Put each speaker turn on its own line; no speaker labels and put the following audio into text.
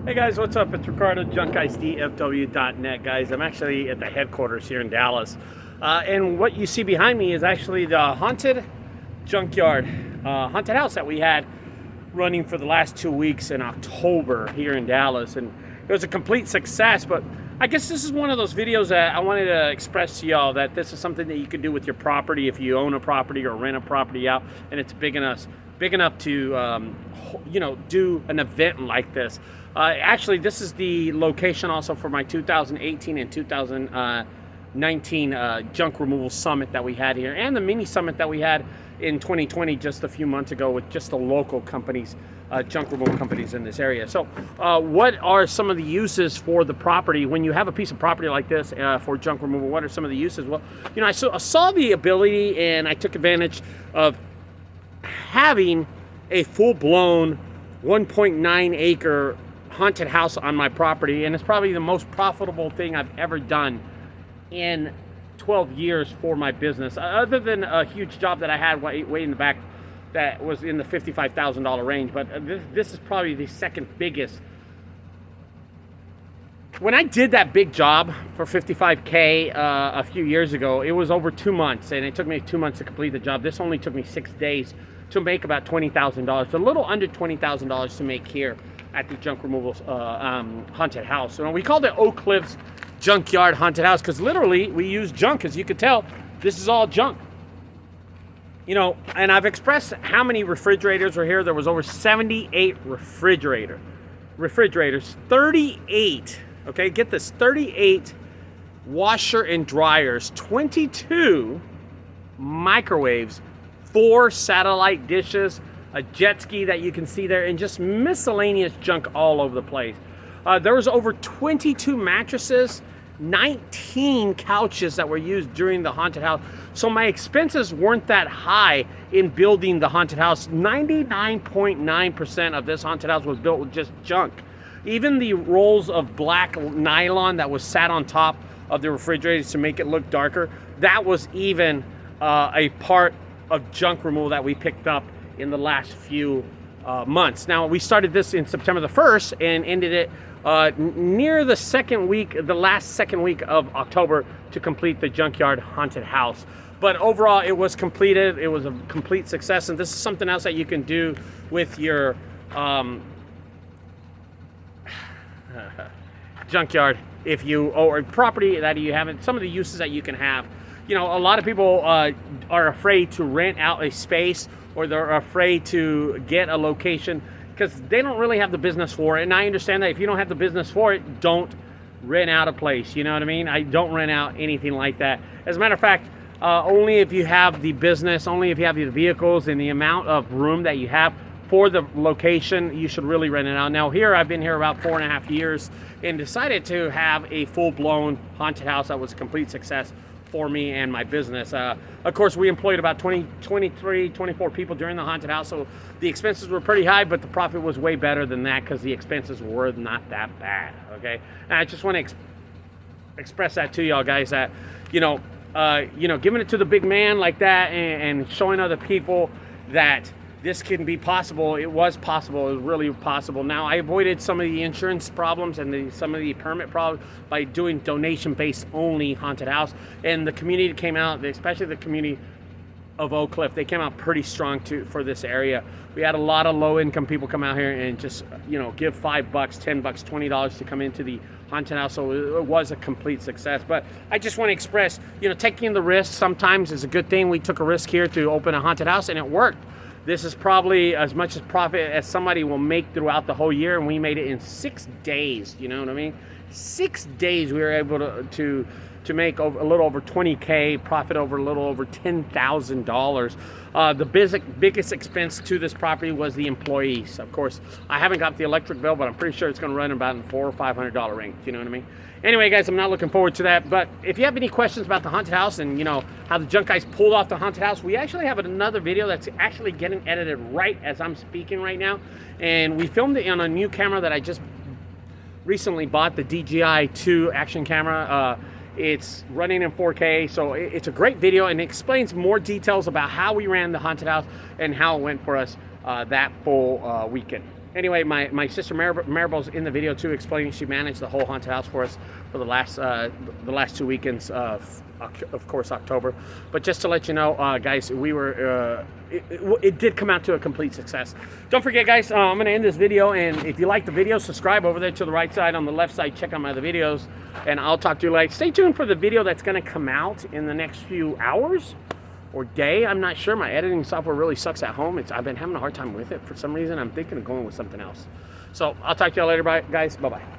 Hey guys, what's up? It's Ricardo, junkguysdfw.net, guys. I'm actually at the headquarters here in Dallas. And what you see behind me is actually the haunted junkyard, haunted house that we had running for the last 2 weeks in October here in Dallas. And it was a complete success, but I guess this is one of those videos that I wanted to express to y'all that this is something that you can do with your property if you own a property or rent a property out and it's big enough to do an event like this. Actually, this is the location also for my 2018 and 2019 junk removal summit that we had here, and the mini summit that we had in 2020 just a few months ago with just the local companies, junk removal companies in this area. So what are some of the uses for the property when you have a piece of property like this for junk removal? What are some of the uses? Well, I saw the ability and I took advantage of having a full-blown 1.9 acre haunted house on my property, and it's probably the most profitable thing I've ever done in 12 years for my business, other than a huge job that I had way in the back that was in the $55,000 range. But this is probably the second biggest. When I did that big job for $55K a few years ago, it was over 2 months, and it took me 2 months to complete the job. This only took me 6 days to make about $20,000, a little under $20,000 to make here at the junk removal haunted house. So we called it Oak Cliffs Junkyard Haunted House because literally we use junk. As you could tell, this is all junk. And I've expressed how many refrigerators were here. There was over 78 refrigerators, 38, okay, get this, 38 washer and dryers, 22 microwaves, 4 satellite dishes, a jet ski that you can see there, and just miscellaneous junk all over the place. There was over 22 mattresses, 19 couches that were used during the haunted house. So my expenses weren't that high in building the haunted house. 99.9% of this haunted house was built with just junk. Even the rolls of black nylon that was sat on top of the refrigerators to make it look darker, that was even a part of junk removal that we picked up in the last few months. Now, we started this in September the 1st and ended it near the last second week of October to complete the junkyard haunted house. But overall, it was completed. It was a complete success, and this is something else that you can do with your junkyard or property that you haven't. Some of the uses that you can have. A lot of people are afraid to rent out a space, or they're afraid to get a location because they don't really have the business for it. And I understand that if you don't have the business for it, don't rent out a place. You know what I mean? I don't rent out anything like that. As a matter of fact, only if you have the business, only if you have the vehicles and the amount of room that you have for the location, you should really rent it out. Now here, I've been here about 4.5 years and decided to have a full-blown haunted house that was a complete success for me and my business. Of course, we employed about 24 people during the haunted house, so the expenses were pretty high, but the profit was way better than that because the expenses were not that bad, okay? And I just want to express that to y'all guys, that, giving it to the big man like that and showing other people that this can be possible. It was possible. It was really possible. Now, I avoided some of the insurance problems and some of the permit problems by doing donation-based only haunted house. And the community came out, especially the community of Oak Cliff, they came out pretty strong for this area. We had a lot of low-income people come out here and just, give $5, $10, $20 to come into the haunted house. So it was a complete success. But I just want to express, taking the risk sometimes is a good thing. We took a risk here to open a haunted house, and it worked. This is probably as much as profit as somebody will make throughout the whole year, and we made it in 6 days. You know what I mean? 6 days we were able to make a little over 20K, profit over a little over $10,000. The biggest expense to this property was the employees. Of course, I haven't got the electric bill, but I'm pretty sure it's going to run about in the $400 or $500 range. You know what I mean? Anyway, guys, I'm not looking forward to that. But if you have any questions about the haunted house and, how the junk guys pulled off the haunted house, we actually have another video that's actually getting edited right as I'm speaking right now. And we filmed it on a new camera that I just recently bought, the DJI 2 action camera. It's running in 4K, so it's a great video, and it explains more details about how we ran the haunted house and how it went for us that full weekend. Anyway, my sister Maribel's in the video too, explaining she managed the whole haunted house for us for the last 2 weekends of course, October. But just to let you know, guys, we were it did come out to a complete success. Don't forget, guys, I'm going to end this video, and if you like the video, subscribe over there to the right side. On the left side, check out my other videos, and I'll talk to you later. Stay tuned for the video that's going to come out in the next few hours or day. I'm not sure. My editing software really sucks at home. I've been having a hard time with it for some reason. I'm thinking of going with something else. So I'll talk to you later, guys. Bye-bye.